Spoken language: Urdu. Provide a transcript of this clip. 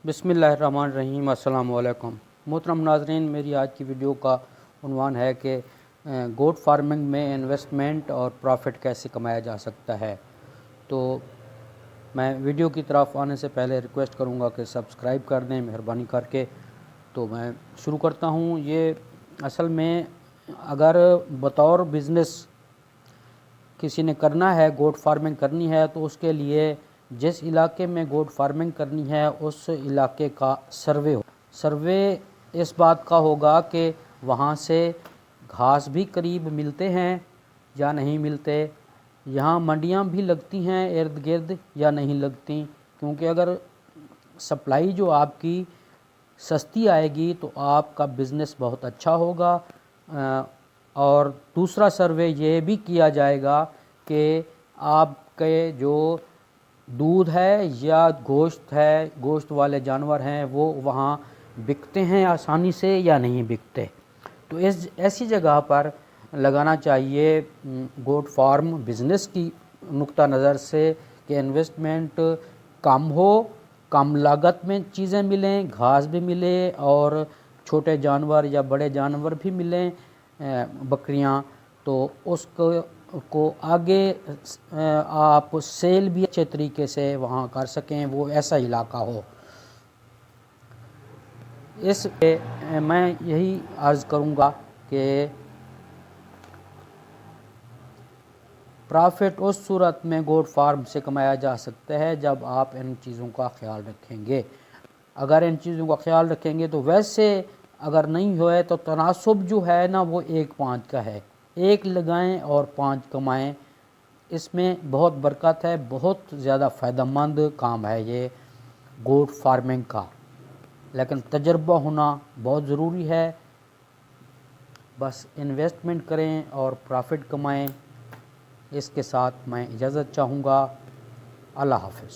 بسم اللہ الرحمن الرحیم۔ السلام علیکم محترم ناظرین، میری آج کی ویڈیو کا عنوان ہے کہ گوٹ فارمنگ میں انویسٹمنٹ اور پروفٹ کیسے کمایا جا سکتا ہے۔ تو میں ویڈیو کی طرف آنے سے پہلے ریکویسٹ کروں گا کہ سبسکرائب کر دیں مہربانی کر کے۔ تو میں شروع کرتا ہوں۔ یہ اصل میں اگر بطور بزنس کسی نے کرنا ہے، گوٹ فارمنگ کرنی ہے، تو اس کے لیے جس علاقے میں گوٹ فارمنگ کرنی ہے اس علاقے کا سروے اس بات کا ہوگا کہ وہاں سے گھاس بھی قریب ملتے ہیں یا نہیں ملتے، یہاں منڈیاں بھی لگتی ہیں ارد گرد یا نہیں لگتی، کیونکہ اگر سپلائی جو آپ کی سستی آئے گی تو آپ کا بزنس بہت اچھا ہوگا۔ اور دوسرا سروے یہ بھی کیا جائے گا کہ آپ کے جو دودھ ہے یا گوشت ہے، گوشت والے جانور ہیں، وہ وہاں بکتے ہیں آسانی سے یا نہیں بکتے۔ تو ایسی جگہ پر لگانا چاہیے گوٹ فارم بزنس کی نقطہ نظر سے کہ انویسٹمنٹ کم ہو، کم لاگت میں چیزیں ملیں، گھاس بھی ملے اور چھوٹے جانور یا بڑے جانور بھی ملیں، بکریاں، تو اس کو آگے آپ سیل بھی اچھے طریقے سے وہاں کر سکیں، وہ ایسا علاقہ ہو۔ اس پہ میں یہی عرض کروں گا کہ پرافٹ اس صورت میں گوٹ فارم سے کمایا جا سکتا ہے جب آپ ان چیزوں کا خیال رکھیں گے۔ اگر ان چیزوں کا خیال رکھیں گے تو ویسے اگر نہیں ہوئے تو تناسب جو ہے نا وہ 1:5 کا ہے، 1 لگائیں اور 5 کمائیں۔ اس میں بہت برکت ہے، بہت زیادہ فائدہ مند کام ہے یہ گوٹ فارمنگ کا، لیکن تجربہ ہونا بہت ضروری ہے۔ بس انویسٹمنٹ کریں اور پرافٹ کمائیں۔ اس کے ساتھ میں اجازت چاہوں گا۔ اللہ حافظ۔